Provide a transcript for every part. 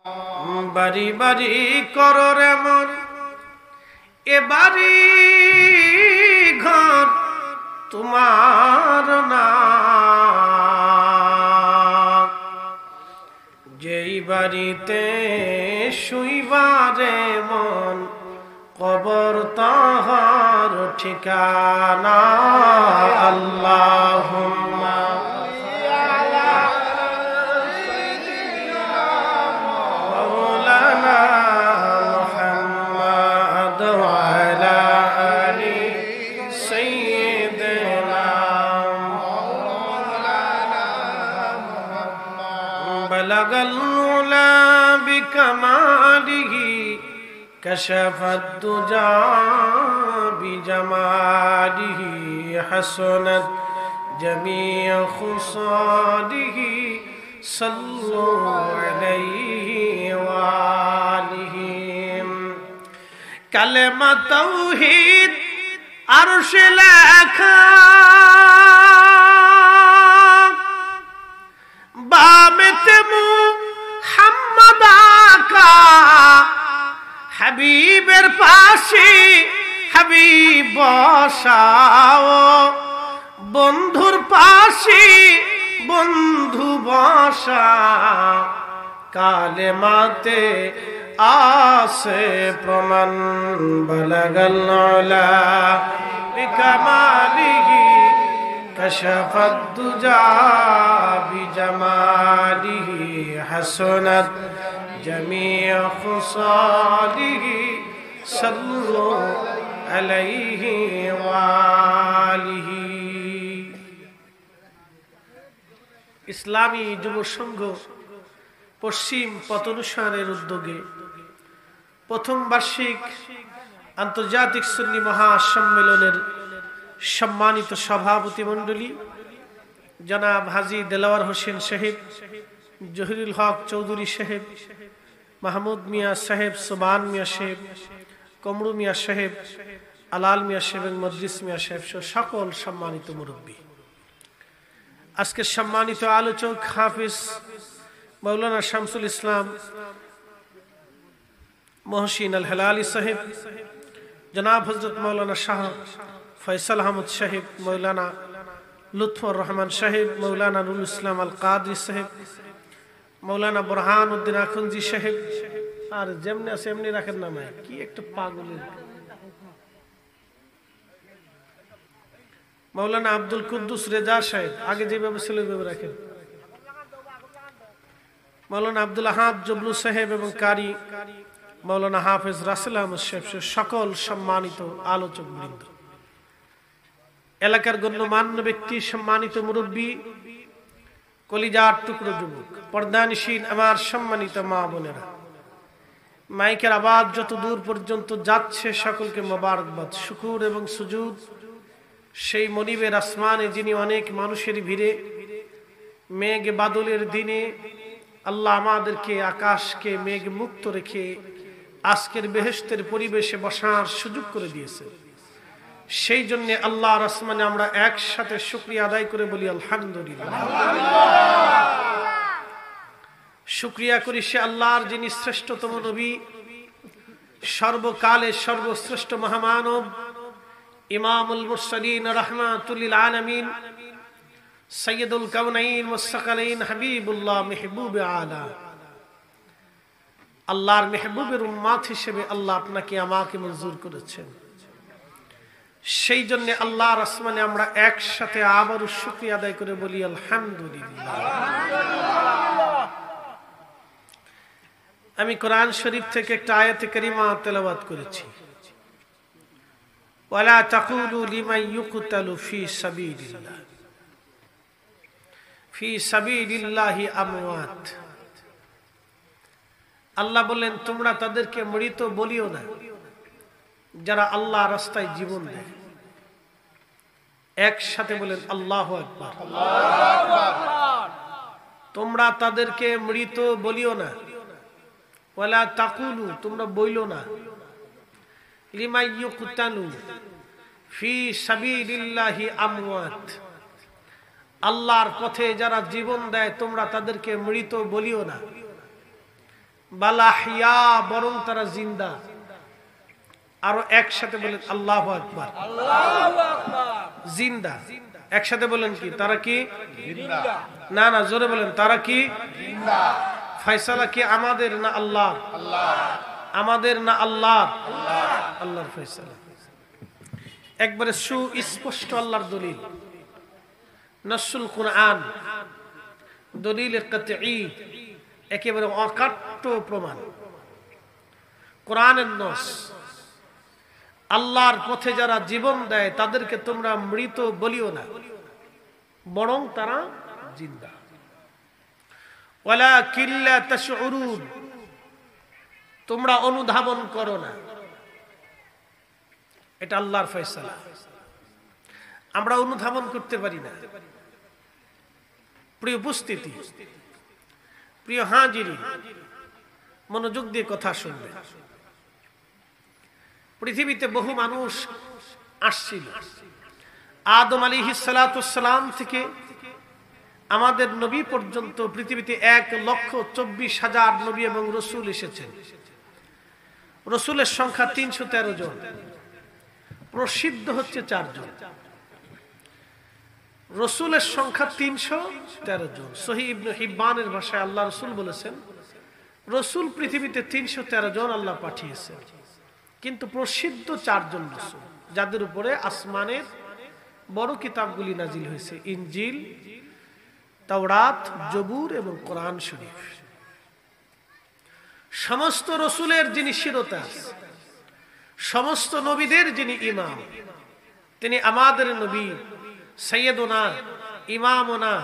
বাড়ি বাড়ি করো রে মন এ বাড়ি ঘর তোমার না, যেই বাড়িতে শুইবারে মন কবর তাহার ঠিকানা। আল্লাহুম্মা بلغ العلا بكماله كشف الدجى بجماله حسنت جميع خصاله صلوا عليه وآله كلمة توحيد عرش لكا बामते मुहम्मद आका হাবিবের পাশে হাবিব বসাও, বন্ধুর পাশে বন্ধু বসা, কালেমাতে আসে প্রমাণ। বালাগাল উলা বিকামালিহি كشف الدجى بجماله حسنت جميع خصاله صلوا عليه وآله। ইসলামী যুব সংঘ পশ্চিম পতনুসারের উদ্যোগে প্রথম বার্ষিক আন্তর্জাতিক সুন্নি মহাসম্মেলনের সম্মানিত সভাপতি মণ্ডলী জনাব হাজী দেলাওয়ার হোসেন সাহেব, জহিরুল হক চৌধুরী সাহেব, মাহমুদ মিয়া সাহেব, সুবান মিয়া সাহেব, কমরু মিয়া সাহেব, আলাল মিয়া সাহেব এবং মজলিস মিয়া সাহেব সহ সকল সম্মানিত মুরব্বী, আজকের সম্মানিত আলোচক হাফিজ মাওলানা শামসুল ইসলাম মহসিন আল হেলালি সাহেব, জনাব হযরত মাওলানা শাহ ফয়সাল আহমদ সাহেব, মৌলানা লুৎফর রহমান সাহেব, মৌলানা নুরুল ইসলাম আল কাদরি সাহেব, মৌলানা বুরহান উদ্দিন আখুনজি সাহেব, আর যেমনি আছে এমনি রাখেন না, মায় কি একটা পাগলের, মৌলানা আব্দুল কুদ্দুস রেজা সাহেব, আগে যেভাবে ছিল ওইভাবে রাখেন, মৌলানা আব্দুল আহাদ জবলু সাহেব এবং কারি মৌলানা হাফেজ রাসেল আহমদ সাহেব সকল সম্মানিত আলোচক বৃন্দ, এলাকার গণ্যমান্য ব্যক্তি, সম্মানিত মুরব্বী, কলিজার টুকরো যুবক, পর্দানিশীন আমার সম্মানিত মা বোনেরা, মাইকের আওয়াজ যত দূর পর্যন্ত যাচ্ছে সকলকে মোবারকবাদ, শুকুর এবং সুজুদ সেই মনিবের আসমানে যিনি অনেক মানুষের ভিড়ে মেঘ বাদলের দিনে আল্লাহ আমাদেরকে আকাশকে মেঘ মুক্ত রেখে আজকের বেহেশতের পরিবেশে বসার সুযোগ করে দিয়েছে। সেই জন্য আল্লাহর আসমানে আমরা একসাথে শুকরিয়া আদায় করে বলি আলহামদুলিল্লাহ। শুকরিয়া করি সে আল্লাহর যিনি শ্রেষ্ঠতম নবী, সর্বকালে সর্বশ্রেষ্ঠ মহামানব, ইমামুল মুরসালিন রাহমাতুল লিল আলামিন, সাইয়্যিদুল কাউনাইন ওয়াস সাকালাইন, হাবিবুল্লাহ মেহবুবে আলা, আল্লাহর মেহবুবের উম্মত হিসেবে আল্লাহ আপনাকে আমাকে মঞ্জুর করেছেন। সেই জন্য আল্লাহর আসমানে আমরা একসাথে আবারও শুকরিয়া আদায় করে বলি আলহামদুলিল্লাহ। আমি কোরআন শরীফ থেকে একটা আয়াতে কারিমা তেলাওয়াত করেছি, ওয়ালা তাকুলু লিমান ইউকতালু ফি সাবিলিল্লাহ, ফি সাবিলিল্লাহি আমওয়াত। আল্লাহ বলেন তোমরা তাদেরকে মৃত বলিও না যারা আল্লাহ রাস্তায় জীবন দেয়। একসাথে বলেন আল্লাহু আকবার। তোমরা তাদেরকে মৃত বলিও না, ওয়ালা তাকুলু তোমরা বইলো না, লিমান ইউকতালু ফি সাবিলিল্লাহি আমওয়াত আল্লাহর পথে যারা জীবন দেয় তোমরা তাদেরকে মৃত বলিও না। বাল আহইয়া, বরং তারা জিন্দা। আরো একসাথে বলেন আল্লাহু আকবার। জিন্দা, একসাথে বলেন কি তারা কি জিন্দা? না না, জোরে বলেন তারা কি জিন্দা। ফয়সালা কি আমাদের না আল্লাহ? আমাদের না আল্লাহ? আল্লাহর ফয়সালা। একবারে সুস্পষ্ট আল্লাহর দলিল, নাসুল কুরআন, দলিল কাতঈ, একেবারে অকাট্য প্রমাণ। কোরআনের নস। আল্লাহর পথে যারা জীবন দেয় তাদেরকে তোমরা মৃত বলিও না, বরং তারা জিন্দা। ওয়ালাকিন লা তাশউরুন, তোমরা অনুধাবন করো না। এটা আল্লাহর ফয়সালা, আমরা অনুধাবন করতে পারি না। প্রিয় উপস্থিতি, প্রিয় হাজিরি, মনোযোগ দিয়ে কথা শুনবে। পৃথিবীতে বহু মানুষ আসছিল। আদম আলাইহিস সালাতু ওয়াস সালাম থেকে আমাদের নবী পর্যন্ত পৃথিবীতে 1,24,000 নবী এবং রসুল এসেছেন। রসুলের সংখ্যা 313 জন, প্রসিদ্ধ হচ্ছে 4 জন। রসুলের সংখ্যা 313 জন। সহিহ ইবনে হিব্বানের ভাষায় আল্লাহ রসুল বলেছেন, রসুল পৃথিবীতে 313 জন আল্লাহ পাঠিয়েছেন, কিন্তু প্রসিদ্ধ 4 জন রসুল, যাদের উপরে আসমানের বড় কিতাবগুলি নাজিল হয়েছে, ইনজিল, তাওরাত, জবুর এবং কোরআন শরীফ। সমস্ত রসুলের যিনি শিরোতাজ, সমস্ত নবীদের যিনি ইমাম, তিনি আমাদের নবী সৈয়দুনা ইমামুনা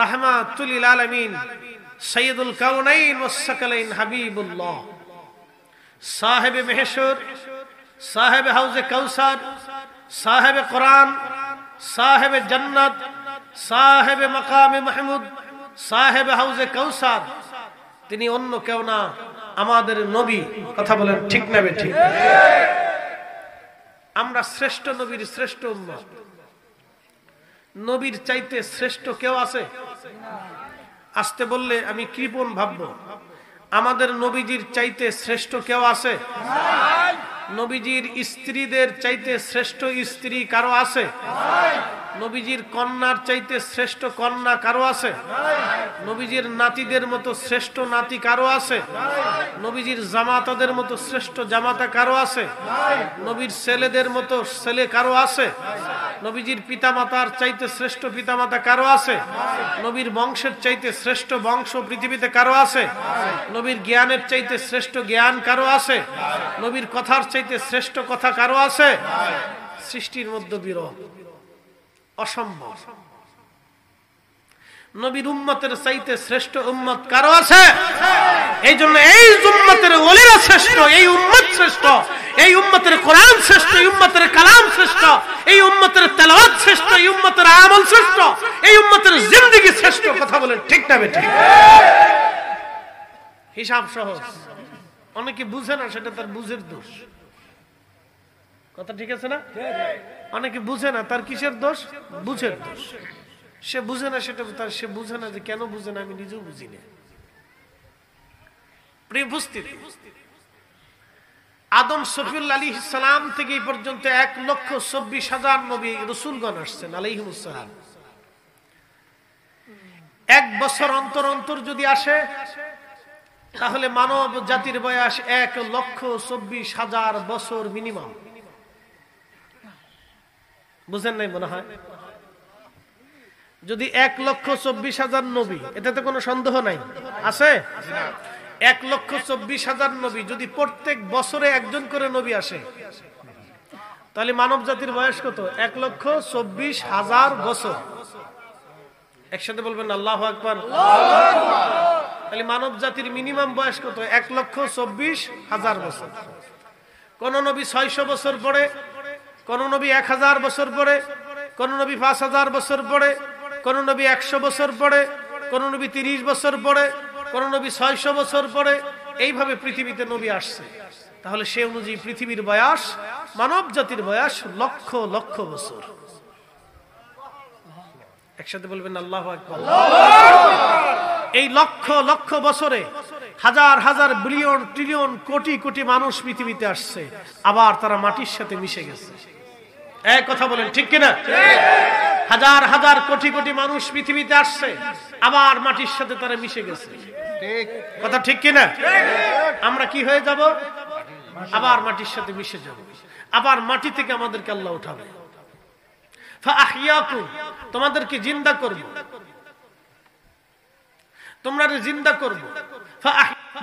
রাহমাতুল লিল আলামিন সৈয়দুল কাউনাইন ওয়াস সাকালাইন হাবিবুল্লাহ, সাহেবে মেহশর, সাহেবে হাউজে কাউসার, সাহেবে কোরআন, সাহেবে জান্নাত, সাহেবে মাকামে মাহমুদ, সাহেবে হাউজে কাউসার। তিনি অন্য কেউ না, আমাদের নবী। কথা বলেন ঠিক না বেঠিক? আমরা শ্রেষ্ঠ নবীর শ্রেষ্ঠ উম্মত। নবীর চাইতে শ্রেষ্ঠ কেউ আছে? আসতে বললে আমি কৃপণ ভাববো। আমাদের নবীজির চাইতে শ্রেষ্ঠ কেউ আছে? নবীজির স্ত্রীদের চাইতে শ্রেষ্ঠ স্ত্রী কারো আছে? নবীজির কন্যার চাইতে শ্রেষ্ঠ কন্যা কারো আছে? নবীজির নাতিদের মতো শ্রেষ্ঠ নাতি কারো আছে? নবীজির জামাতাদের মতো শ্রেষ্ঠ জামাতা কারো আছে? নবীর ছেলেদের মতো ছেলে কারো আছে? নবীজির পিতামাতার চাইতে শ্রেষ্ঠ পিতামাতা কারো আছে? নবীর বংশের চাইতে শ্রেষ্ঠ বংশ পৃথিবীতে কারো আছে? নবীর জ্ঞানের চাইতে শ্রেষ্ঠ জ্ঞান কারো আছে? নবীর কথার চাইতে শ্রেষ্ঠ কথা কারো আছে? সৃষ্টির মধ্যে বিরল, অসম্ভব। নবীর উম্মতের চাইতে শ্রেষ্ঠ উম্মত কারো আছে? এই জন্য এই উম্মতের ওলিরা শ্রেষ্ঠ, এই উম্মত শ্রেষ্ঠ, এই উম্মতের কোরআন শ্রেষ্ঠ, এই উম্মতের কালাম শ্রেষ্ঠ, এই উম্মতের তেলাওয়াত শ্রেষ্ঠ, এই উম্মতের আমল শ্রেষ্ঠ, এই উম্মতের জিন্দেগি শ্রেষ্ঠ। কথা বলেন ঠিক না বেঠিক? হিসাব সহজ, অনেকে বুঝে না, সেটা তার বুঝের দোষ। কথা ঠিক আছে না? অনেকে বুঝে না, তার কিসের দোষ? বুঝের দোষ। সে বুঝে না, সেটা তার, সে বুঝে না যে কেন বুঝে না, আমি নিজেও বুঝি না। প্রিয় উপস্থিতি, আদম সফিউল্লাহ আলাইহিস সালাম থেকে এই পর্যন্ত 1,24,000 নবী রাসূলগণ আসছেন আলাইহিমুস সালাম। 1 বছর অন্তর অন্তর যদি আসে, তাহলে মানব জাতির বয়স 1,24,000 বছর মিনিমাম। বুঝেন নাই মনে হয়? যদি 1,24,000 নবী, এটাতে কোনো সন্দেহ নাই, আছে? 1,24,000 নবী যদি প্রত্যেক বছরে একজন করে নবী আসে, তাহলে মানব জাতির বয়স কত? 1,24,000 বছর। একসাথে বলবেন আল্লাহু আকবার। তাহলে মানব জাতির মিনিমাম বয়স কত? 1,24,000 বছর। কোন নবী 600 বছর পরে, কোন নবী 1000 বছর পরে, কোন নবী 5000 বছর পরে, কোন নবী 100 বছর পরে, কোন নবী 30 বছর পরে, কোন নবী 600 বছর পরে। এইভাবে পৃথিবীতে নবী আসছে। তাহলে সে অনুযায়ী পৃথিবীর বয়স, মানব জাতির বয়স লক্ষ লক্ষ বছর। একসাথে বলবেন আল্লাহু আকবার। এই লক্ষ লক্ষ বছরে হাজার হাজার বিলিয়ন ট্রিলিয়ন কোটি কোটি মানুষ পৃথিবীতে আসছে, আবার তারা মাটির সাথে মিশে গেছে। এক কথা বলেন ঠিক কিনা? হাজার হাজার কোটি কোটি মানুষ পৃথিবীতে আসছে, আবার মাটির সাথে তারা মিশে গেছে। কথা ঠিক কিনা? আমরা কি হয়ে যাব? আবার মাটির সাথে মিশে যাব, আবার মাটি থেকে আমাদেরকে আল্লাহ উঠাবে। ফাআহইয়াকুম, তোমাদেরকে জিন্দা করব, তোমরা জিন্দা করব।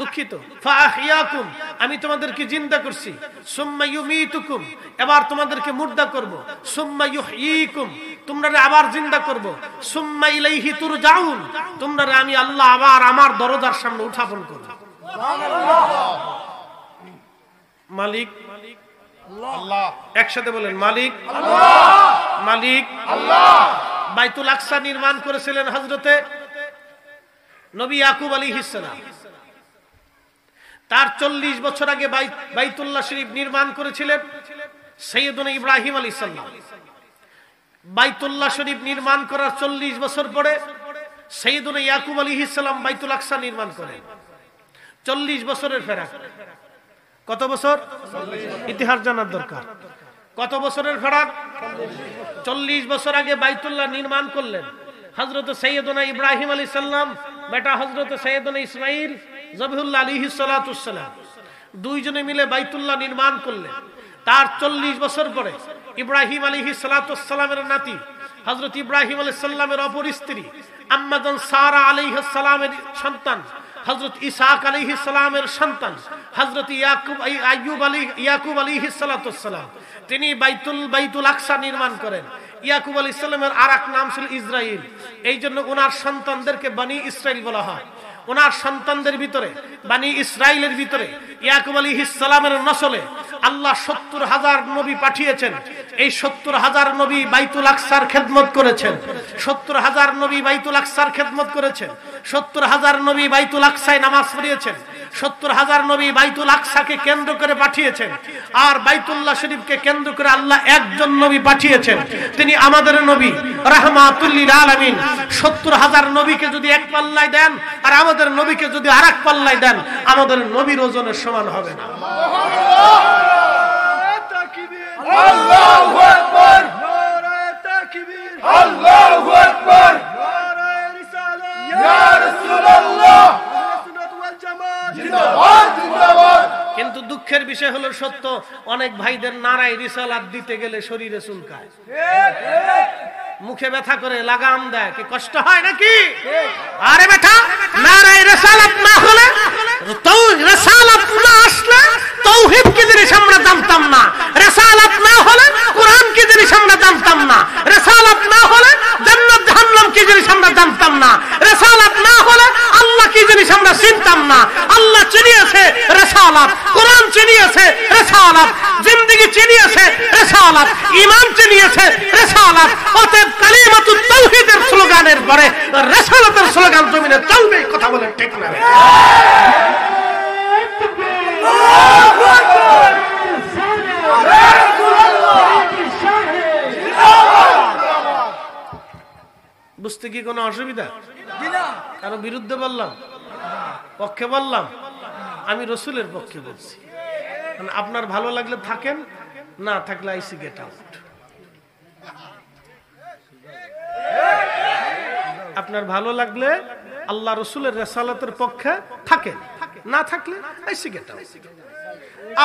দুঃখিত, ফাআহইয়াকুম, আমি তোমাদেরকে জিন্দা করছি। সুম্মা ইউমীতুকুম, এবার তোমাদেরকে মুর্দা করব। সুম্মা ইউহয়ীকুম, তোমরা আবার জিন্দা করব। সুম্মা ইলাইহি তুরজাউন, তোমরা আমি আল্লাহ আবার আমার দরজার সামনে উত্থাপন করব। মালিক আল্লাহ, একসাথে বলেন মালিক আল্লাহ, মালিক আল্লাহ। বাইতুল আকসা নির্মাণ করেছিলেন হযরতে নবী ইয়াকুব আলাইহিস সালাম। তার 40 বছর আগে বাইতুল্লাহ শরীফ নির্মাণ করেছিলেন সাইয়েদুনা ইব্রাহিম আলাইহিস সালাম। বাইতুল্লাহ শরীফ নির্মাণ করার 40 বছর পরে সাইয়েদুনা ইয়াকুব আলাইহিস সালাম বাইতুল আকসা নির্মাণ করেন। 40 বছরের ফেরাক। কত বছর? ইতিহাস জানার দরকার। কত বছরের ফেরাক? 40 বছর আগে বাইতুল্লাহ নির্মাণ করলেন হযরত সাইয়েদুনা ইব্রাহিম আলাইহিস সালাম, বেটা হযরত সাইয়েদুনা ইসমাঈল জবিহুল্লাহ আলাইহিস সালাতুস সালাম, দুইজনে মিলে বাইতুল্লাহ নির্মাণ করলেন। তার 40 বছর পরে ইব্রাহিম আলাইহিস সালাতুস সালামের নাতি হযরত ইব্রাহিম আলাইহিস সালামের অপর স্ত্রী আম্মা জান সারা আলাইহিস সালামের সন্তান হযরত ইসহাক আলাইহিস সালামের সন্তান হযরত ইয়াকুব আলাইহিস সালাতুস সালাম, তিনি বাইতুল আকসা নির্মাণ করেন। ইয়াকুব আলাইহিস সালামের আরেক নাম ছিল ইসরাইল, এই জন্য ওনার সন্তানদেরকে বনি ইসরাইল বলা হয়। ওনার সন্তানদের ভিতরে, বনি ইসরাইলের ভিতরে ইয়াকুব আলাইহিস সালামের নসলে আল্লাহ 70,000 নবী পাঠিয়েছেন। এই 70,000 নবী বাইতুল আকসার খেদমত করেছেন। 70,000 নবী বাইতুল আকসার খেদমত করেছেন। 70,000 নবী বাইতুল আকসায় নামাজ পড়িয়েছেন। 70,000 নবী বাইতুল আকসাকে কেন্দ্র করে পাঠিয়েছেন। আর বাইতুল্লাহ শরীফকে কেন্দ্র করে আল্লাহ একজন নবী পাঠিয়েছেন, তিনি আমাদের নবী রাহমাতুল লিল আলামিন। 70,000 নবীকে যদি এক পাল্লায় দেন আর আমাদের নবীকে যদি আরেক পাল্লায় দেন, আমাদের নবীর ওজনের সমান হবে না। আল্লাহু আকবার, নারে তাকবীর, আল্লাহু আকবার, নারে রিসালাত, ইয়া রাসূলুল্লাহ, সুন্নাত ওয়াল জামাত, জিন্দাবাদ জিন্দাবাদ। কিন্তু দুঃখের বিষয় হলো সত্য, অনেক ভাইদের নারায়ে রিসালাত দিতে গেলে শরীরে চুলকায়, মুখে ব্যথা করে, লাগাম দেয়, কি কষ্ট হয় নাকি? আরে বেটা, নারায়ে রিসালাত না হলে, রিসালাত না আসলে তাওহীদ কি জিনিস আমরা জানতাম না। রিসালাত না হলে কোরআন কি জিনিস আমরা জানতাম না। রিসালাত না হলে জান্নাত জাহান্নাম কি জিনিস আমরা জানতাম না। রিসালাত না হলে আল্লাহ কি জিনিস আমরা চিনতাম না। আল্লাহ চিনিয়েছে রিসালাত, কোরআন চিনিয়েছে রিসালাত, জিন্দেগি চিনিয়েছে রিসালাত, ঈমান চিনিয়েছে রিসালাত। অতএব কালিমাতুত তাওহীদের স্লোগানের পরে রিসালাতের স্লোগান জমিনে চলবে। কথা বলেন ঠিক না? বুঝতে কি কোনো অসুবিধা? কারো বিরুদ্ধে বললাম, পক্ষে বললাম? আমি রসুলের পক্ষে বলছি। আপনার ভালো লাগলে থাকেন, না থাকলে আইসি গেট আউট। আপনার ভালো লাগলে আল্লাহ রসুলের রিসালাতের পক্ষে থাকেন, না থাকলে আইসি গেট আউট।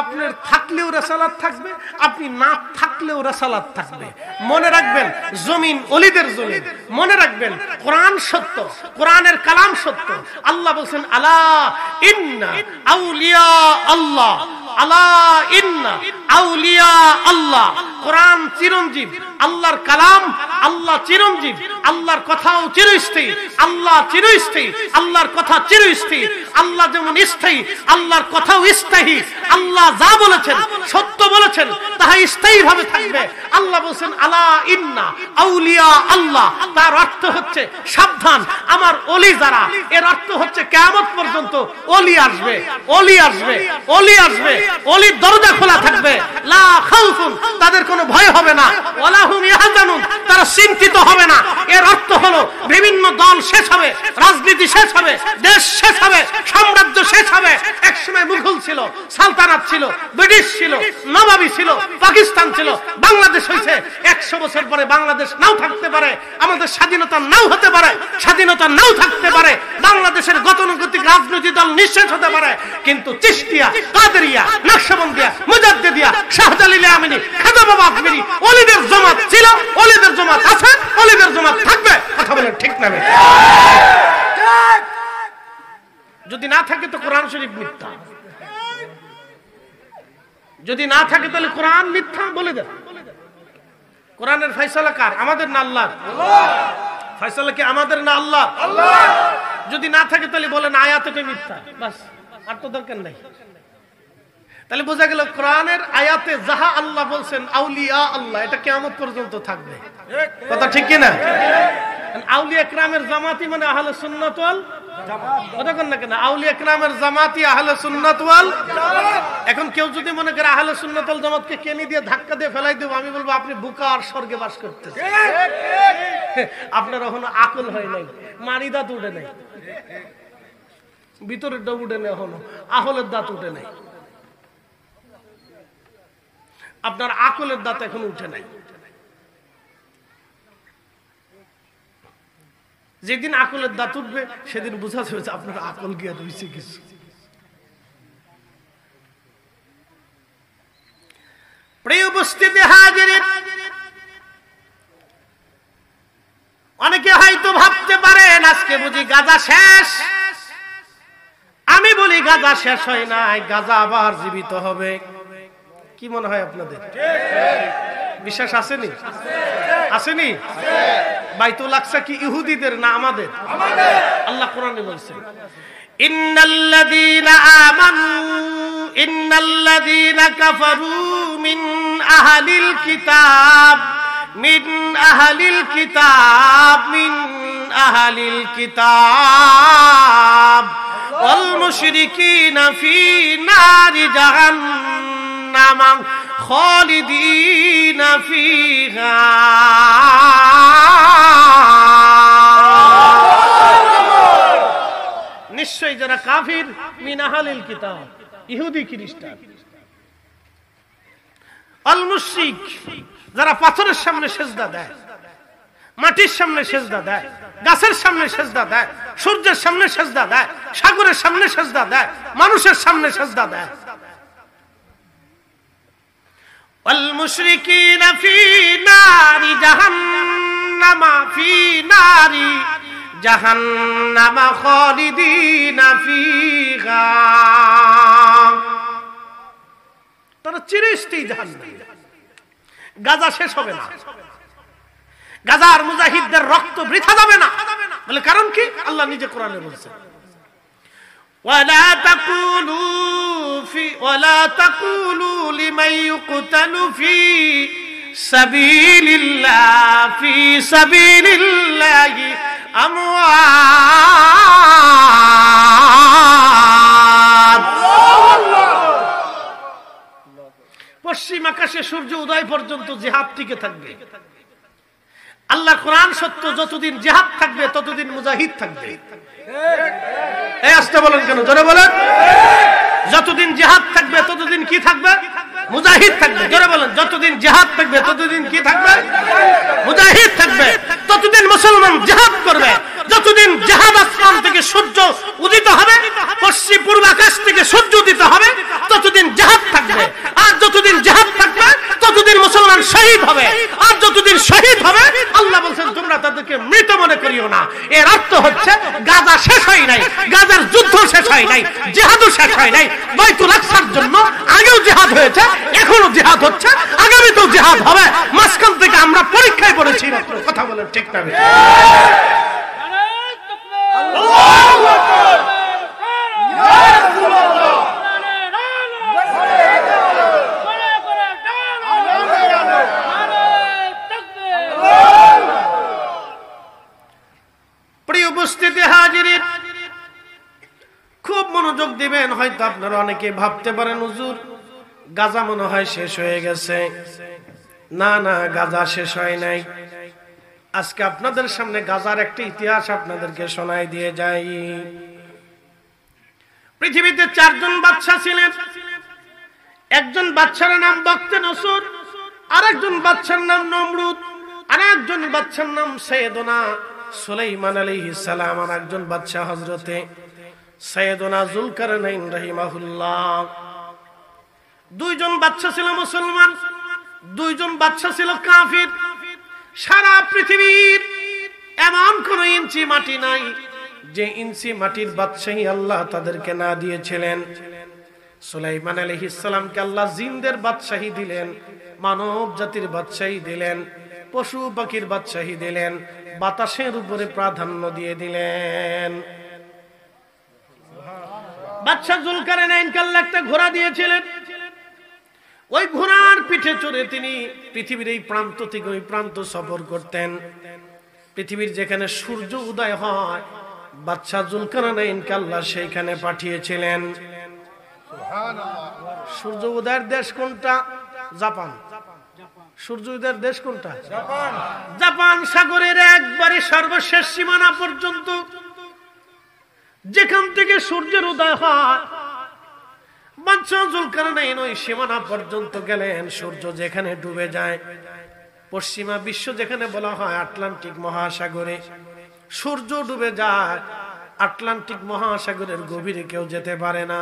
আপনার থাকলেও রিসালাত থাকবে, আপনি না থাকলেও রিসালাত থাকবে। মনে রাখবেন, জমিন ওলিদের জমিন। মনে রাখবেন, কোরআন সত্য, কোরআনের কালাম সত্য। আল্লাহ বলেন, আলা ইন্না আউলিয়া আল্লাহ, আলা ইন্না আউলিয়া আল্লাহ। কোরআন চিরঞ্জীব, আল্লাহর কালাম, আল্লাহ চিরঞ্জীব, আল্লাহর কথাও চিরস্থায়ী, আল্লাহ চিরস্থায়ী, আল্লাহর কথা চিরস্থায়ী। আল্লাহ যেমন স্থায়ী, আল্লাহর কথাও স্থায়ী। আল্লাহ যা বলেছেন, সত্য বলেছেন, তাহা স্থায়ী ভাবে থাকবে। আল্লাহ বলেন, আলা ইন্না আউলিয়া আল্লাহ। তার অর্থ হচ্ছে সাবধান, আমার ওলি যারা, এর অর্থ হচ্ছে কিয়ামত পর্যন্ত ওলি আসবে, ওলি আসবে, ওলি আসবে, ওলির দরজা খোলা থাকবে। লা খাউফুন, তাদের কোনো ভয় হবে না, ওয়ালা হুম ইয়াহজানুন, তারা চিন্তিত হবে না। এর অর্থ হলো বিভিন্ন দল শেষ হবে, রাজনীতি শেষ হবে, দেশ শেষ হবে, সাম্রাজ্য শেষ হবে। একসময় মুঘল ছিল, সালতানাত ছিল, ব্রিটিশ ছিল, নবাবী ছিল, পাকিস্তান ছিল, বাংলাদেশ হয়েছে। 100 বছর পরে বাংলাদেশ নাও থাকতে পারে, আমাদের স্বাধীনতা নাও হতে পারে, স্বাধীনতা নাও থাকতে পারে, বাংলাদেশের গতানুগতিক রাজনৈতিক দল নিঃশেষ হতে পারে, কিন্তু চিশতিয়া, কাদেরিয়া, নকশবন্দিয়া, মুজাদ্দিদিয়া, শাহজালালি আমিনী, খাজা বাবা আজমিরি, ওলিদের জামাত ছিল, ওলিদের জামাত আছে, ওলিদের জামাত থাকবে। কথা বলেন ঠিক না? যদি না থাকে তো কোরআন শরীফ মিথ্যা, যদি না থাকে তাহলে কোরআন মিথ্যা বলে দেন। কোরআনের ফয়সালা কার? আমাদের না আল্লাহর? ফয়সালা কি আমাদের না আল্লাহ? যদি না থাকে তাহলে বলেন আয়াতটা মিথ্যা, বাস, আর তো দরকার নাই। তাহলে বোঝা গেল কোরআনের আয়াতে যাহা আল্লাহ বলছেন আউলিয়া আল্লাহ, এটা কিয়ামত পর্যন্ত থাকবে। কথা ঠিক কি না? আউলিয়া কিরামের জামাতি মানে আহলে সুন্নাত ওয়াল জামাত। কথা কোন না কেন? আউলিয়া কিরামের জামাতি আহলে সুন্নাত ওয়াল জামাত। এখন কেউ যদি মনে করে আহলে সুন্নাত ওয়াল জামাতকে কেনি দিয়ে ধাক্কা দিয়ে ফেলাই দেব, আমি বলবো আপনি বুকা আর স্বর্গে বাস করতেছেন, আপনার এখনো আকল হয় নাই, মারি দাঁত উঠে নাই, ভিতরের দাঁত উঠে নেই, এখনো আহলের দাঁত উঠে নাই, আপনার আকলের দাঁত এখন উঠে নাই। যেদিন আকলের দাঁত উঠবে সেদিন বোঝা যাবে আপনার আকল গিয়া রয়েছে কিছু। প্রিয় উপস্থিতি হাজিরিন, অনেকে হয়তো ভাবতে পারেন আজকে বুঝি গাজা শেষ। আমি বলি গাজা শেষ হয় নাই, গাজা আবার জীবিত হবে। কি মনে হয় আপনাদের? বিশ্বাস আসেনি? আসেনি? বাইতুল আকসা কি ইহুদিদের না আমাদের? আল্লাহ কোরআনে বলছেন ইন্নাল্লাযীনা আমানু ইন্নাল্লাযীনা কাফারু মিন আহলিল কিতাব মিন আহলিল কিতাব মিন আহলিল কিতাব ওয়াল মুশরিকিনা ফি নারি জাহান্নাম খালিদিনা ফিহা। নিশ্চয়ই যারা কাফির মিন আহলিল কিতাব, ইহুদি খ্রিস্টান, আল মুশরিক যারা পাথরের সামনে সেজদা দেয়, মাটির সামনে সেজদা দেয়, গাছের সামনে সেজদা দেয়, সূর্যের সামনে সেজদা দেয়, সাগরের সামনে সেজদা দেয়, মানুষের সামনে সেজদা দেয়। ওয়াল মুশরিকিনা ফি নারি জাহান্নাম ফি নারি জাহান্নাম খালিদিনা ফিহা। তারা চিরস্থায়ী জাহান্নামে। গাজা শেষ হবে না, গাজার মুজাহিদদের রক্ত বৃথা যাবে না। বলে কারণ কি? আল্লাহ নিজে কোরআনে বলছেন ওয়ালা তাকুলু লিমান ইউকতালু ফি সাবিলিল্লাহি আমওয়াত। পশ্চিম আকাশে সূর্য উদয় পর্যন্ত জিহাদ টিকে থাকবে। আল্লাহ কোরআন সত্য, যতদিন জিহাদ থাকবে ততদিন মুজাহিদ থাকবে। এই আসতে বলেন কেন? জোরে বলেন। যতদিন জিহাদ থাকবে ততদিন কি থাকবে? মুজাহিদ থাকবে। জোরে বলেন। যতদিন জিহাদ থাকবে ততদিন কি থাকবে? মুজাহিদ থাকবে। ততদিন মুসলমান জিহাদ করবে। যতদিন জিহাদ আসমান থেকে সূর্য উদিত হবে, পশ্চিম পূর্ব আকাশ থেকে সূর্য উদিত হবে, ততদিন জিহাদ থাকবে। আর যতদিন জিহাদ থাকবে ততদিন মুসলমান শহীদ হবে। আর যতদিন শহীদ হবে, আল্লাহ বলছেন তোমরা তাদেরকে মৃত মনে করিও না। এর অর্থ হচ্ছে গাজা শেষ হয় নাই, গাজার যুদ্ধ শেষ হয় নাই, জিহাদও শেষ হয় নাই। বাইতুল আকসার জন্য আগেও জিহাদ হয়েছে, এখনো জিহাদ হচ্ছে, আগামীতেও জিহাদ হবে। মাঝখান থেকে আমরা পরীক্ষায় পড়েছি মাত্র। কথা বলেন ঠিক না? আল্লাহু আকবার। ইয়া রাসূলুল্লাহ। প্রিয় উপস্থিতি হাজিরিন, খুব মনোযোগ দিবেন। হয়তো আপনারা অনেকে ভাবতে পারেন হুজুর গাজা মনে হয় শেষ হয়ে গেছে। না না, গাজা শেষ হয় নাই। আজকে আপনাদের সামনে গাজার একটা ইতিহাস আপনাদেরকে শোনাই দিয়ে যাই। পৃথিবীতে 4 জন বাদশা ছিলেন। একজন বাদশার নাম বখতে নসর, আরেকজন বাদশার নাম নমরুদ, আরেকজন বাদশার নাম সৈয়দনা সুলাইমান আলাইহিস সালাম, আর একজন বাদশা হযরতে সৈয়দনা যুলকারনাইন রাহিমাহুল্লাহ। 2 জন বাদশা ছিল মুসলমান, 2 জন বাদশা ছিল কাফির। সারা পৃথিবীর এমন কোন ইঞ্চি মাটি নাই যে ইঞ্চি মাটির বাদশাহী আল্লাহ তাদেরকে না দিয়েছিলেন। সুলাইমান আলাইহিস সালামকে আল্লাহ জিনদের বাদশাহী দিলেন, মানব জাতির বাদশাহী দিলেন, পশু পাখির বাদশাহী দিলেন, বাতাসের উপরে প্রাধান্য দিয়ে দিলেন। বাদশা যুলকারনাইনকে আল্লাহ একটা ঘোড়া দিয়েছিলেন। ওই ঘোড়ার পিঠে চড়ে তিনি পৃথিবীর এই প্রান্ত থেকে ওই প্রান্ত সফর করতেন। পৃথিবীর যেখানে সূর্য উদয় হয়, বাদশা যুলকারনাইনকে আল্লাহ সেইখানে পাঠিয়েছিলেন। সূর্য উদয়ের দেশ কোনটা? জাপান। সূর্য উদয়ের দেশ কোনটা? জাপান। জাপান সাগরের একবারে সর্বশেষ সীমানা পর্যন্ত, যেখান থেকে সূর্যের উদয় হয়, বাদশা যুলকারনাইন ওই সীমানা পর্যন্ত গেলেন। সূর্য যেখানে ডুবে যায়, পশ্চিমা বিশ্ব যেখানে বলা হয় আটলান্টিক মহাসাগরে, সূর্য ডুবে যায়। আটলান্টিক মহাসাগরের গভীরে কেউ যেতে পারে না।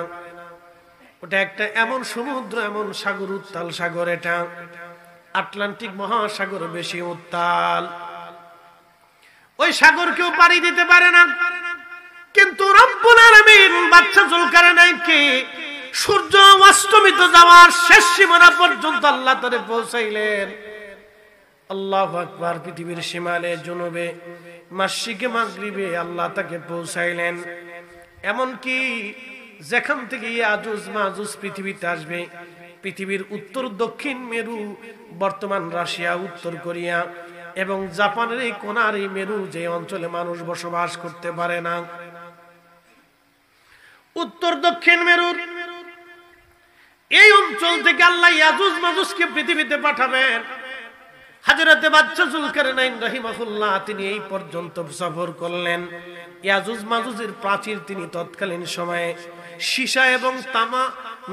ওটা একটা এমন সমুদ্র, এমন সাগর, উত্তাল সাগর। এটা আটলান্টিক মহাসাগর বেশি উত্তাল, ওই সাগর কেউ পাড়ি দিতে পারে না। কিন্তু রব্বুল আলামিন বাদশা যুলকারনাইনকে সূর্য অস্তমিত যাওয়ার শেষ সীমানা পর্যন্ত আল্লাহ তারে পৌঁছাইলেন। আল্লাহু আকবার। পৃথিবীর শিমালে, জুনুবে, মাশরিকে, মাগরিবে আল্লাহ তাকে পৌঁছাইলেন। এমনকি যেখান থেকে ইয়াজুজ মাজুজ পৃথিবীতে আসবে, পৃথিবীর উত্তর দক্ষিণ মেরু, বর্তমান রাশিয়া, উত্তর কোরিয়া এবং জাপানের এই কোনার এই মেরু, যে অঞ্চলে মানুষ বসবাস করতে পারে না, উত্তর দক্ষিণ মেরুর এই অঞ্চল থেকে আল্লাহ ইয়াজুজ মাজুজকে পৃথিবীতে পাঠাবেন। হযরতে বাদশা যুলকারনাইন রাহিমাহুল্লাহ তিনি এই পর্যন্ত সফর করলেন। ইয়াজুজ মাজুজের প্রাচীর তিনি তৎকালীন সময়ে সীসা এবং তামা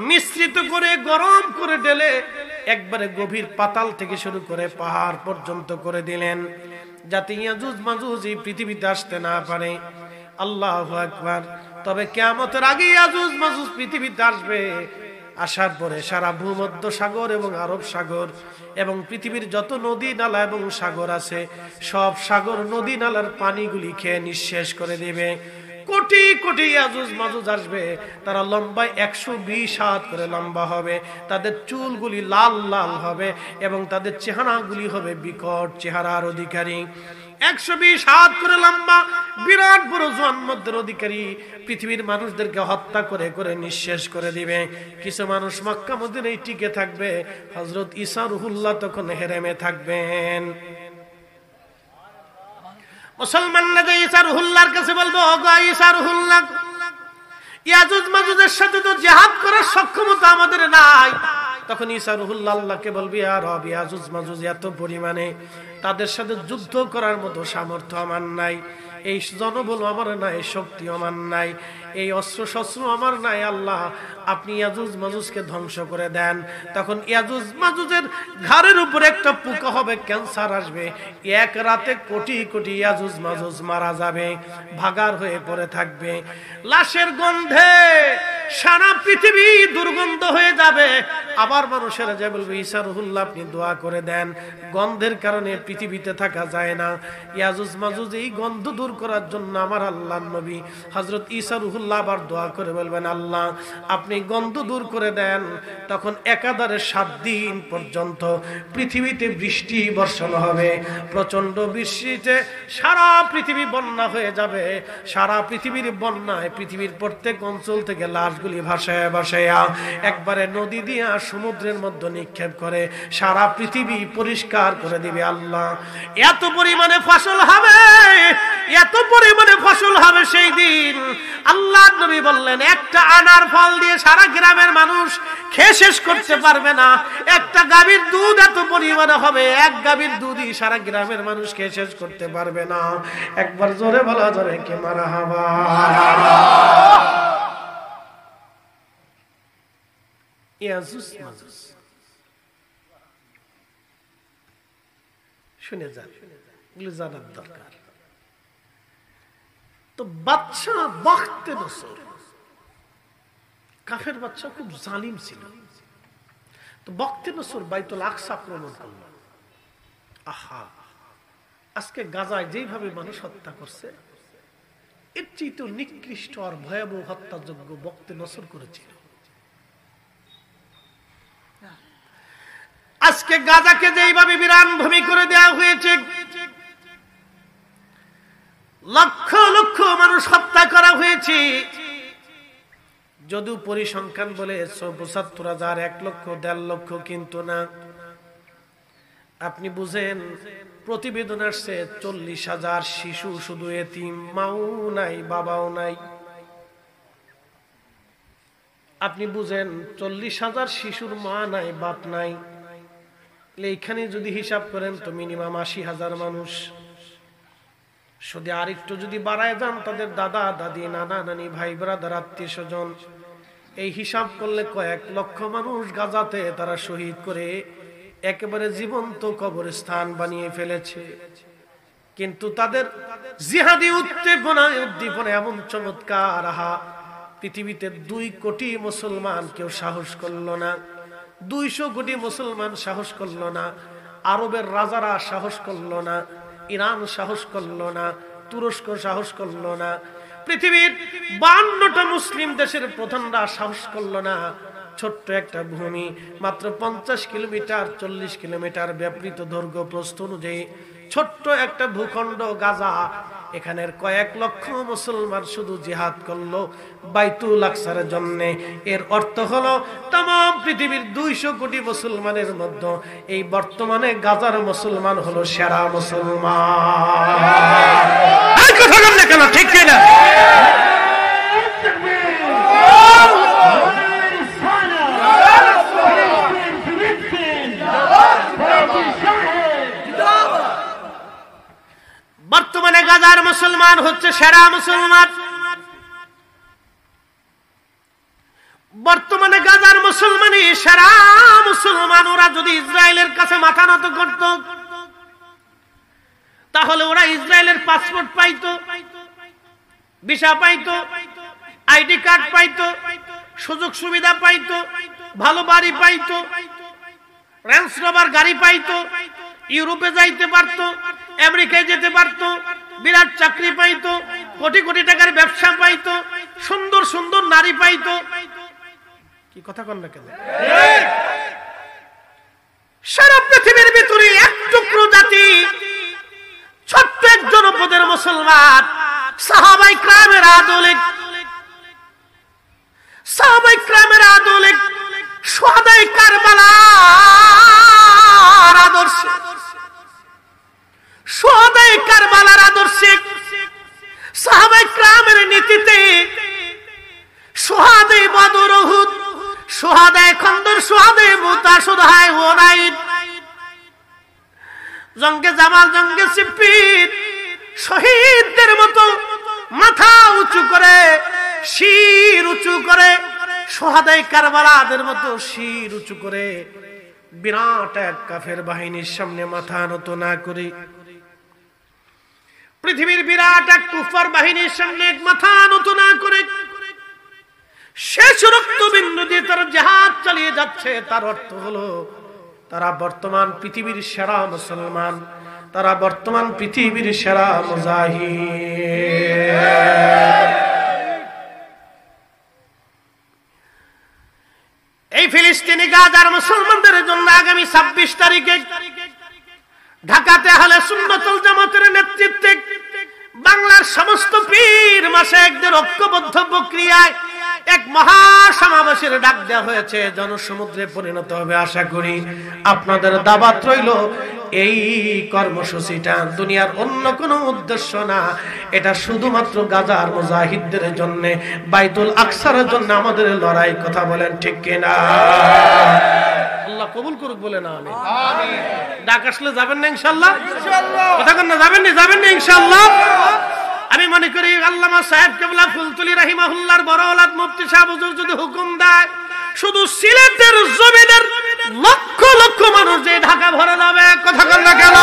মিশ্রিত করে গরম করে ঢেলে একবারে গভীর পাতাল থেকে শুরু করে পাহাড় পর্যন্ত করে দিলেন, যাতে ইয়াজুজ মাজুজ এই পৃথিবীতে আসতে না পারে। আল্লাহু আকবার। তবে কিয়ামতের আগে ইয়াজুজ মাজুজ পৃথিবীতে আসবে। আসার পরে সারা ভূমধ্য সাগর এবং আরব সাগর এবং পৃথিবীর যত নদী নালা এবং সাগর আছে, সব সাগর নদী নালার পানিগুলি খেয়ে নিঃশেষ করে দেবে। কোটি কোটি ইয়াজুজ মাজুজ আসবে। তারা লম্বায় 120 হাত করে লম্বা হবে, তাদের চুলগুলি লাল লাল হবে এবং তাদের চেহারাগুলি হবে বিকট চেহারার অধিকারী। 120 হাত করে লম্বা বিরাট বড় জন্মদের অধিকারী পৃথিবীর মানুষদেরকে হত্যা করে করে নিঃশেষ করে দিবে। কিছু মানুষ মক্কা মদিনায় টিকে থাকবে। হযরত ঈসা রুহুল্লাহ তখন হেরেমে থাকবেন। মুসলমান লাগে ঈসা রুহুল্লাহর কাছে বলবো, ওগো ঈসা রুহুল্লাহ, ইয়াজুজ মাজুজের সাথে তো জিহাদ করার সক্ষমতা আমাদের নাই। তখন ঈসা রুহুল্লাহ আল্লাহকে বলবি, আর রব, ইয়াজুজ মাজুজ এত পরিমাণে, তাদের সাথে যুদ্ধ করার মতো সামর্থ্য আমার নাই, এই জনবল আমার নাই, শক্তি আমার নাই, এই অস্ত্র শস্ত্র আমার নাই। আল্লাহ, আপনি ইয়াজুজ মাজুজকে ধ্বংস করে দেন। তখন ইয়াজুজ মাজুজের ঘাড়ের উপর একটা পোকা হবে, ক্যান্সার আসবে। এক রাতে কোটি কোটি ইয়াজুজ মাজুজ মারা যাবে, ভাগার হয়ে পড়ে থাকবে। লাশের গন্ধে সারা পৃথিবী দুর্গন্ধ হয়ে যাবে। আবার মানুষেরা যা বলবে, ঈসা রুহুল্লাহ আপনি দোয়া করে দেন, গন্ধের কারণে পৃথিবীতে থাকা যায় না। ইয়াজুজ মাজুজ এই গন্ধ দূর করার জন্য আমার আল্লাহর নবী হযরত ঈসা রুহুল্লাহ আবার দোয়া করে বলবেন, আল্লাহ আপনি গন্ধ দূর করে দেন। তখন একাধারে 7 দিন পর্যন্ত পৃথিবীতে বৃষ্টি বর্ষণ হবে। প্রচন্ড বৃষ্টিতে সারা পৃথিবী বন্যা হয়ে যাবে। সারা পৃথিবীর বন্যায় পৃথিবীর প্রত্যেক অঞ্চল থেকে লাশগুলি ভাসায়া ভাসায়া একবারে নদী দিয়ে সমুদ্রের মধ্যে নিক্ষেপ করে সারা পৃথিবী পরিষ্কার করে দিবে আল্লাহ। এত পরিমাণে ফসল হবে, এত পরিমাণে ফসল হবে সেই দিন। আল্লাহ নবী বললেন একটা আনার ফল দিয়ে সারা গ্রামের মানুষ খেয়ে শেষ করতে পারবে না। একটা গাভীর দুধ এত পরিমাণে হবে, এক গাভীর দুধই সারা গ্রামের মানুষ খেয়ে শেষ করতে পারবে না। একবার জোরে বলা যাবে কে মারহাবা। ইয়াজুজ মাজুজ শুনে যান, এগুলো জানার দরকার। তো বাদশা বখতে নসর, কাফের বাদশা খুব জালিম ছিল। তো বখতে নসর বাইতুল আকসা আক্রমণ করল। আহা, আজকে গাজায় যেইভাবে মানুষ হত্যা করছে এর চেয়ে তো নিকৃষ্ট আর ভয়াবহ হত্যাযোগ্য বখতে নসর করেছিল। আজকে গাজাকে যেইভাবে বিরান ভূমি করে দেওয়া হয়েছে, লক্ষ লক্ষ মানুষ হত্যা করা হয়েছে। যদিও পরিসংখ্যান বলে ৭৫,০০০, ১ লক্ষ, ১.৫ লক্ষ, কিন্তু না। আপনি বুঝেন প্রতিবেদন আসছে ৪০,০০০ শিশু শুধু এতিম, মাও নাই বাবাও নাই। আপনি বুঝেন ৪০,০০০ শিশুর মা নাই বাপ নাই। এইখানে যদি হিসাব করেন তো মিনিমাম ৮০,০০০ মানুষ। শুধু আরেকটু যদি বাড়ায় যান তাদের দাদা দাদি, নানা নানি, ভাই ব্রাদার, আত্মীয় স্বজন, এই হিসাব করলে কয়েক লক্ষ মানুষ গাজাতে তারা শহীদ করে একেবারে জীবন্ত কবরস্থান বানিয়ে ফেলেছে। কিন্তু তাদের জিহাদি উদ্দীপনা এমন চমৎকার, আহা, পৃথিবীতে ২ কোটি মুসলমান কেউ সাহস করল না, ২০০ কোটি মুসলমান সাহস করল না, আরবের রাজারা সাহস করল না, ইরান সাহস করল না, তুরস্ক সাহস করল না, পৃথিবীর ৫২টা মুসলিম দেশের প্রধানরা সাহস করল না। ছোট্ট একটা ভূমি, মাত্র ৫০ কিলোমিটার ৪০ কিলোমিটার ব্যাপৃত দৈর্ঘ্য প্রস্থ অনুযায়ী ছোট্ট একটা ভূখণ্ড গাজা, এখানের কয়েক লক্ষ মুসলমান শুধু জিহাদ করলো বাইতুল আকসার জন্য। এর অর্থ হলো तमाम পৃথিবীর ২০০ কোটি মুসলমানের মধ্যে এই বর্তমানে গাজার মুসলমান হলো সেরা মুসলমান। আর কথা বলেন না কেন, ঠিক কি না? বর্তমানে গাজার মুসলমান হচ্ছে সেরা মুসলমান। বর্তমানে গাজার মুসলমানই সেরা মুসলমান। ওরা যদি ইসরায়েলের কাছে মাথা নত করত তাহলে ওরা ইসরায়েলের পাসপোর্ট পাইতো, ভিসা পাইতো, আইডি কার্ড পাইতো, সুযোগ সুবিধা পাইতো, ভালো বাড়ি পাইতো, রেঞ্জ রোভার গাড়ি পাইতো, ইউরোপে যাইতে পারতো, আমেরিকায় যেতে পারতো, বিরাট চাকরি পাইতো, কোটি কোটি টাকার ব্যবসা পাইতো, সুন্দর সুন্দর নারী পাইতো। কি কথা কন না কেন? সারা পৃথিবীর ভিতরে এক টুকরো জাতি, ছোট্ট এক জনপদের মুসলমান, সাহাবায়ে কেরামের আদলে, সাহাবায়ে কেরামের আদলে, শুহাদায়ে কারবালার আদর্শে, শুহাদায়ে কারবালার আদর্শে, সাহাবায়ে কেরামের নীতিতে, শুহাদায়ে বদর, উহুদ, শুহাদায়ে খন্দর, শুহাদায়ে মুতা, শুহাদায়ে হুনাইন, জঙ্গে জামাল, জঙ্গে সিফফিন, শহীদদের মতো মাথা উঁচু করে, শির উঁচু করে, শুহাদায়ে কারবালাদের মতো শির উঁচু করে বিরাট এক কাফের বাহিনীর সামনে মাথা নত না করে, পৃথিবীর বিরাট এক কুফার বাহিনীর সামনে মাথা নত না করে শেষ রক্তবিন্দু দিয়ে তারা জিহাদ চালিয়ে যাচ্ছে। তার অর্থ হলো তারা বর্তমান পৃথিবীর সেরা মুসলমান, তারা বর্তমান পৃথিবীর সেরা মুজাহিদ। এই ফিলিস্তিনি গাজার মুসলমানদের জন্য আগামী ২৬ তারিখে ঢাকাতে আহলে সুন্নাতুল জামাতের নেতৃত্বে বাংলার সমস্ত পীর মাশায়েখদের ঐক্যবদ্ধ প্রক্রিয়ায় এক মহা সমাবেশের ডাক দেওয়া হয়েছে, জনসমুদ্রে পরিণত হবে। আশা করি আপনাদের দাওয়াত রইল। এই কর্মসূচিটা দুনিয়ার অন্য কোনো উদ্দেশ্য না, এটা শুধুমাত্র গাজার মুজাহিদদের জন্য, বাইতুল আকসার জন্য আমাদের লড়াই। কথা বলেন ঠিক কিনা? আল্লাহ কবুল করুক বলে না আমি ডাক আসলে যাবেন না ইনশাআল্লাহ? কথা কন না, যাবেন না ইনশাআল্লাহ? আমি মনে করি আল্লামা সাহেব কেবলা ফুলতুলি রাহিমাহুল্লাহর বড় ওলাদ মুফতি সাহেব হুজুর যদি হুকুম দেয়, শুধু সিলেটের জমিদের লক্ষ লক্ষ মানুষ যে ঢাকা ভরে যাবে। কথা কন না কেন?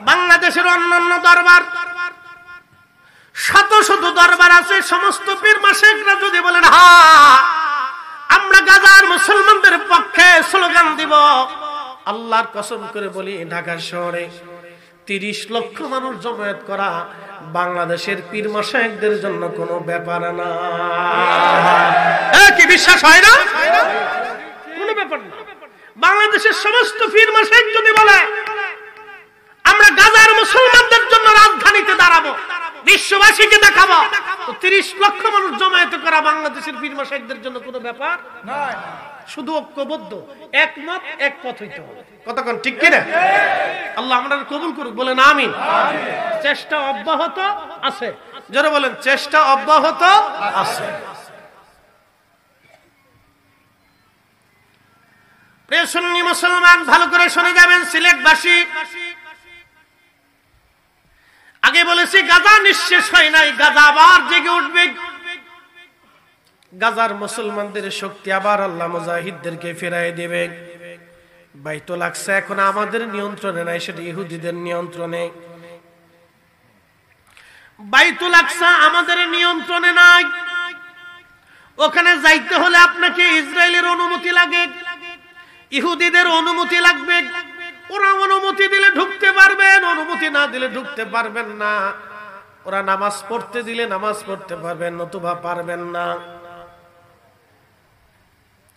বাংলাদেশের অন্যান্য দরবার, শত শত দরবার আছে, সমস্ত পীর মাশায়েখরা যদি বলেন হ্যাঁ আমরা গাজার মুসলমানদের পক্ষে স্লোগান দিব, আল্লাহর কসম করে বলি ঢাকা শহরে 30 লক্ষ মানুষ জমায়েত করা বাংলাদেশের পীর মাশায়েখদের জন্য কোনো ব্যাপার না। কি বিশ্বাস হয় না? কোনো ব্যাপার না। বাংলাদেশের সমস্ত পীর মাশায়েখ যদি বলে আমরা গাজার মুসলমানদের জন্য রাজধানীতে দাঁড়াবো, বিশ্ববাসীকে দেখাবো, তো 30 লক্ষ মানুষ জমায়েত করা বাংলাদেশের পীর মাশায়েখদের জন্য কোনো ব্যাপার নয়। শুধু ঐক্যবদ্ধ, একমত, এক পথ হইতে হবে। কতক্ষণ ঠিক কিনা? আল্লাহ আমাদের কবুল করুক, বলেন আমিন। চেষ্টা অব্যাহত আছে, যারা বলেন চেষ্টা অব্যাহত আছে। প্রিয় সুন্নি মুসলমান, ভালো করে শুনে যাবেন সিলেটবাসী। আগে বলেছি গাজা নিঃশেষ হয় নাই, গাজা আবার জেগে উঠবে। গাজার মুসলমানদের শক্তি আবার আল্লাহ মুজাহিদদেরকে ফিরাই দেবে। বাইতুল আকসা এখন আমাদের নিয়ন্ত্রণে নাই, সেটা ইহুদিদের নিয়ন্ত্রণে। বাইতুল আকসা আমাদের নিয়ন্ত্রণে নাই। ওখানে যাইতে হলে আপনাকে ইসরায়েলের অনুমতি লাগে, ইহুদিদের অনুমতি লাগবে। ওরা অনুমতি দিলে ঢুকতে পারবেন, অনুমতি না দিলে ঢুকতে পারবেন না। ওরা নামাজ পড়তে দিলে নামাজ পড়তে পারবেন, নতুবা পারবেন না।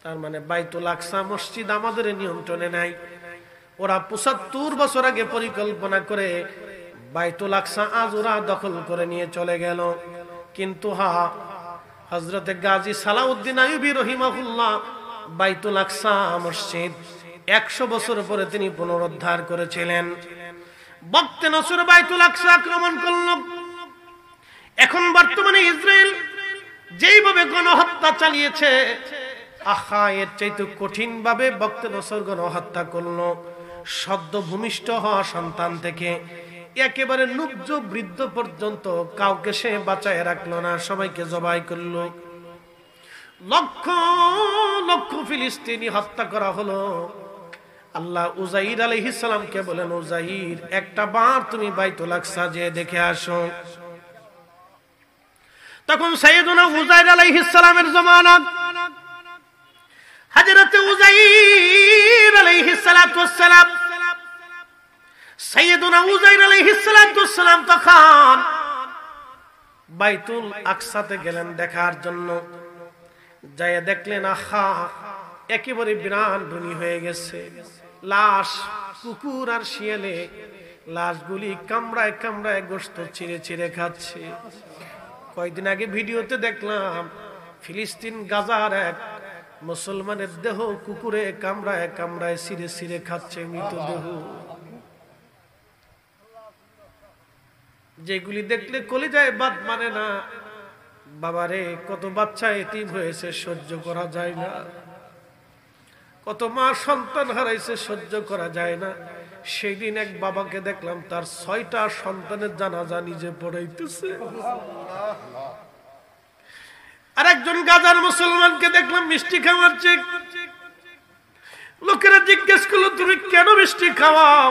তার মানে বাইতুল আকসা মসজিদ আমাদের নিয়ন্ত্রণে নাই। ওরা 75 বছর আগে পরিকল্পনা করে বাইতুল আকসা আজ ওরা দখল করে নিয়ে চলে গেল। কিন্তু হযরতে গাজী সালাউদ্দিন আইয়ুবী রাহিমাহুল্লাহ বাইতুল আকসা মসজিদ 100 বছর পরে তিনি পুনরুদ্ধার করেছিলেন। বক্তে নসর বাইতুল আকসা আক্রমণ করল। এখন বর্তমানে ইসরায়েল যেইভাবে গণহত্যা চালিয়েছে, এর চাইতে কঠিন ভাবে বক্তে নসর গণহত্যা করলো। সদ্য ভূমিষ্ঠ হওয়া সন্তান থেকে একেবারে নুব্জ বৃদ্ধ পর্যন্ত কাউকে সে বাঁচায় রাখলো না, সবাইকে জবাই করলো। লক্ষ লক্ষ ফিলিস্তিনি হত্যা করা হলো। আল্লাহ উজাইর আলাইহিস সালামকে বলেন, উজাইর একটা বার তুমি বাইতুল আকসা যেয়ে দেখে আসো। তখন সাইয়েদুনা উজাইর আলাইহিস সালামের জামানা, হযরত উজাইর আলাইহিস সালাতু ওয়াস সালাম, সাইয়েদুনা উজাইর আলাইহিস সালাতু ওয়াস সালাম তখন বাইতুল আকসাতে গেলেন দেখার জন্য। যাইয়া দেখলেন একেবারে বিরান ভূমি হয়ে গেছে। লাশ, কুকুর আর শিয়ালে লাশগুলি কামড়ায় কামড়ায় গোশত ছিঁড়ে ছিঁড়ে খাচ্ছে। কয়েকদিন আগে ভিডিওতে দেখলাম ফিলিস্তিন গাজার এক মুসলমানের দেহ কুকুরে কামড়ায় কামড়ায় ছিঁড়ে ছিঁড়ে খাচ্ছে, মৃতদেহ। যেগুলি দেখলে কলিজায় বাদ মানে না। বাবারে, কত বাচ্চা এতিম হয়েছে, সহ্য করা যায় না। কত মা সন্তান হারাইছে, সহ্য করা যায় না। সেই দিন এক বাবাকে দেখলাম তার 6টা সন্তানের জানাজা নিজে পড়াইতেছে। আর একজন গাজার মুসলমানকে দেখলাম মিষ্টি খাওয়াচ্ছে। লোকেরা জিজ্ঞেস করলো, তুমি কেন মিষ্টি খাওয়াও?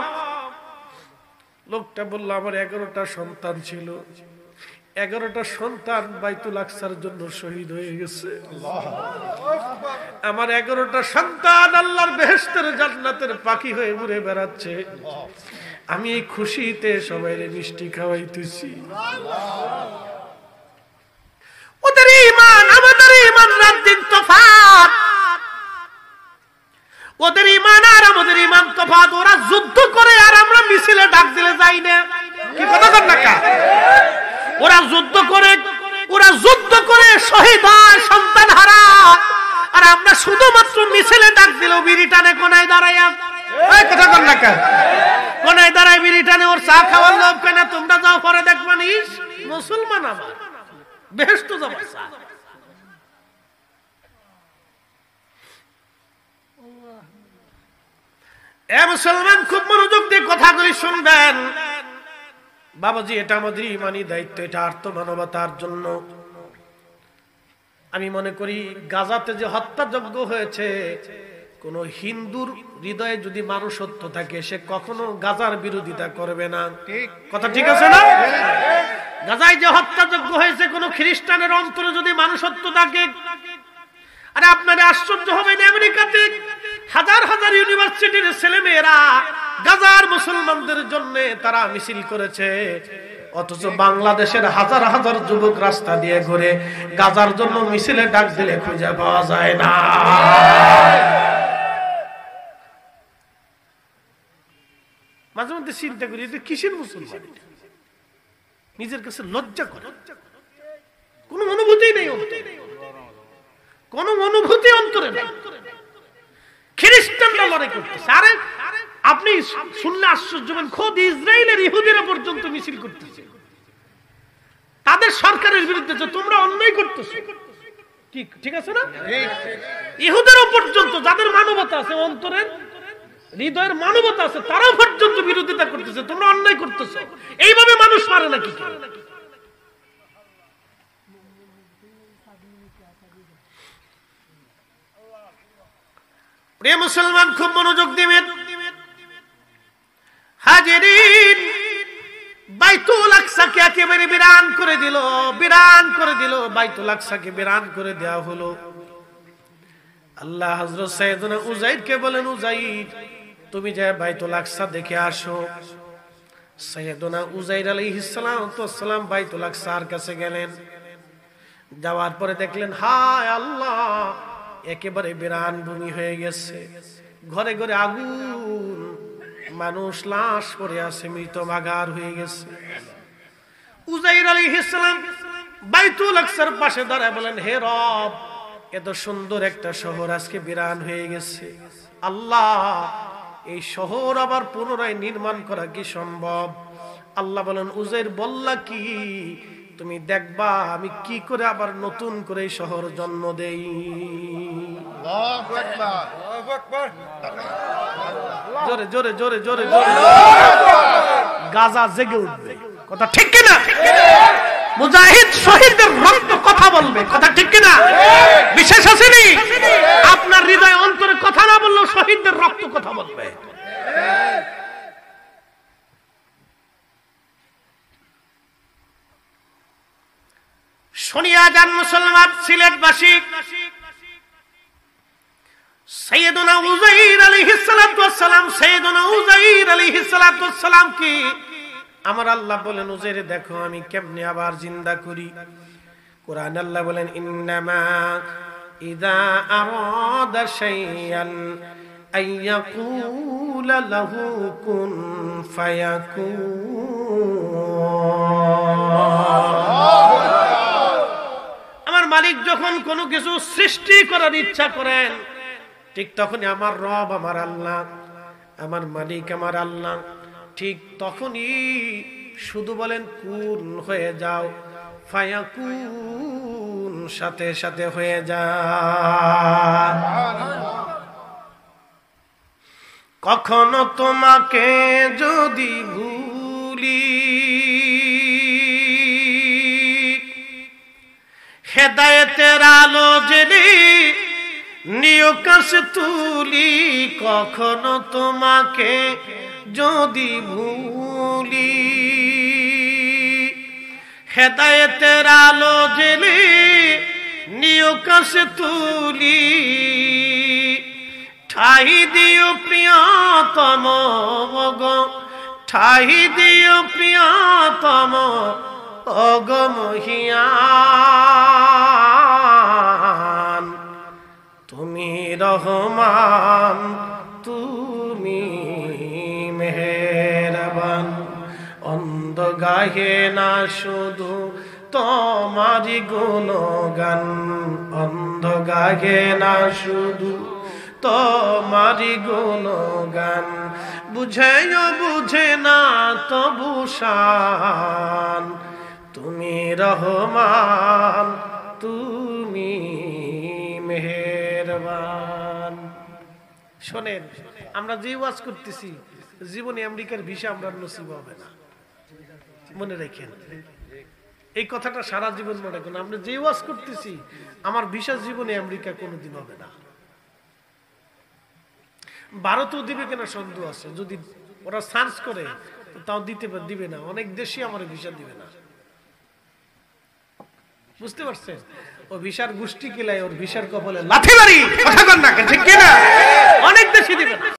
লোকটা বলল, আমার 11টা সন্তান ছিল, 11টা সন্তান বাইতুল আকসার জন্য শহীদ হয়ে গেছে। আমার 11টা সন্তান আল্লাহর বেহেশতের জান্নাতের পাখি হয়ে উড়ে বেড়াচ্ছে। আমি এই খুশিতে সবাইরে মিষ্টি খাওয়াইতেছি। ওদের ঈমান আমাদের ঈমান রাত দিন তফাৎ। ওদের ঈমান আর আমাদের ঈমান তফাৎ। ওরা যুদ্ধ করে আর আমরা মিছিলে ডাক দিলে যাই না। কি কথা কর না কা? ওরা যুদ্ধ করে শহীদ হয়, সন্তান হারায়, আর আমরা শুধুমাত্র মিছিলে ডাক দিলেও বিড়ি টানে কোনায় দাঁড়াইয়া। এই কথা কর না কা? কোনায় দাঁড়ায় বিড়ি টানে, ওর চা খাওয়ার লোভ কেনা। তোমরা যাও পরে দেখবা নিস মুসলমান আমার বেহেশতে যাবে। এ মুসলমান, খুব মনোযোগ দিয়ে কথাগুলি শুনবেন। বাবাজি, এটা আমাদের ইমানি দায়িত্ব, এটা আর্তমানবতার জন্য। আমি মনে করি গাজাতে যে হত্যাযজ্ঞ হয়েছে, কোন হিন্দুর হৃদয়ে যদি মানুষত্ব থাকে সে কখনো গাজার বিরোধিতা করবে না। কথা ঠিক আছে না? গাজায় যে হত্যাযজ্ঞ হয়েছে, কোন খ্রিস্টানের অন্তরে যদি মানুষত্ব থাকে, আরে আপনারা আশ্চর্য হবেন, আমেরিকাতে হাজার হাজার ইউনিভার্সিটির ছেলেমেয়েরা গাজার মুসলমানদের জন্য তারা মিছিল করেছে, অথচ বাংলাদেশের হাজার হাজার যুবক রাস্তা দিয়ে ঘুরে গাজার জন্য মিছিলে ডাক দিলে খুঁজে পাওয়া যায় না। মাঝে মধ্যে চিন্তা করি, এটা কিসের মুসলমান? নিজের কাছে লজ্জা করে, কোন অনুভূতি নেই, কোন অনুভূতি অন্তরে নেই। খ্রিস্টানরা লড়াই করতেছে, আরে আপনি শুনলে আশ্চর্য হবেন, খোদ ইসরায়েলের ইহুদিরা পর্যন্ত মিছিল করতেছে তাদের সরকারের বিরুদ্ধে, যে তোমরা অন্যায় করতেছো। ঠিক আছে না? ইহুদেরও পর্যন্ত, যাদের মানবতা আছে, অন্তরের হৃদয়ের মানবতা আছে, তারাও পর্যন্ত বিরোধিতা করতেছে, তোমরা অন্যায় করতেছো। এইভাবে মানুষ মারে নাকি? প্রিয় মুসলমান, খুব মনোযোগ দিবেন। হাজিরিন, বাইতুল আকসাকে একেবারে বিরান করে দিল, বাইতুল আকসাকে বিরান করে দেওয়া হলো। আল্লাহ হযরত সাইয়েদনা উযাইরকে বলেন, উযাইর তুমি যে বাইতুল আকসা দেখে আসো। সাইয়েদনা উযাইর আলাইহিস সালাম বাইতুল আকসার কাছে গেলেন। যাওয়ার পরে দেখলেন, হায় আল্লাহ, একেবারে বিরান ভূমি হয়ে গেছে, ঘরে ঘরে আগুন, মানুষ লাশ পড়ে আছে, মৃত মাগার হয়ে গেছে। উযাইর আলাইহিস সালাম বাইতুল আকসার পাশে দাঁড়ায় বলেন, হে রব, এত সুন্দর একটা শহর আজকে বিরান হয়ে গেছে, আল্লাহ এই শহর আবার পুনরায় নির্মাণ করা কি সম্ভব? আল্লাহ বলেন, উযাইর বললা কি? তুমি দেখবা আমি কি করে আবার নতুন করে এই শহর জন্ম দেই। আল্লাহু আকবার, আল্লাহু আকবার, জোরে জোরে জোরে জোরে জোরে গাজা জেগে উঠবে। কথা ঠিক কিনা? মুজাহিদ শহীদদের রক্ত কথা বলবে। কথা ঠিক কিনা? বিশেষ আসেনি, আপনার হৃদয় অন্তরে কথা না বললেও শহীদদের রক্ত কথা বলবে। শুনিয়া যান মুসলমান সিলেটবাসী, সাইয়েদনা উযাইর আলাইহিস সালাতু ওয়াস সালাম, সাইয়েদনা উযাইর আলাইহিস সালাতু ওয়াস সালাম কি আমার আল্লাহ বলেন, উযাইর দেখো আমি কেমনে আবার জিন্দা করি। কোরআন আল্লাহ বলেন, ইন্নামা ইযা আরাদা শাইআন আইয়াকুলা লাহু কুন ফায়াকুন। আমার মালিক যখন কোনো কিছু সৃষ্টি করার ইচ্ছা করেন, ঠিক তখনই আমার রব, আমার আল্লাহ, আমার মালিক, আমার আল্লাহ, ঠিক তখনই শুধু বলেন কুন হয়ে যাও, ফায়াকুন, সাথে সাথে হয়ে যায়। কখনো তোমাকে যদি ভুলি, হেদায়েতের আলো জেলে নিয় কাছে তুলি, কখনো তোমাকে যদি ভুলি, হেদায়েতের আলো জেলে নিয় কাছে তুলি, ঠাই দিও প্রিয়তম গো, ঠাই দিও প্রিয়তম ওগো মহিয়ান, তুমি রহমান গাহে না শুধু তোমারি গুণগান, অন্ধ গাহে না শুধু তোমারি গুণগান, বুঝেও বুঝে না তবু শান, তুমি রহমান তুমি মেহেরবান। শোনেন, আমরা যে ওয়াজ করতেছি জীবনে আমেরিকার ভিসা আমরা নসিব হবে না, মনে রাখেন এই কথাটা সারা জীবন মনে রাখুন। আমরা যে ওয়াজ করতেছি আমার ভিসা জীবনে আমেরিকা কোনোদিন হবে না। ভারতও দিবে কিনা সন্দেহ আছে, যদি ওরা চান্স করে তাও দিবে না, অনেক দেশই আমার ভিসা দিবে না। বুঝতে পারছেন? ও ভিসার গোষ্ঠী কিলাই ওর ভিসার কপালে লাথি মারি, কথা বল না ঠিক কিনা, অনেক দেশই দিবে না।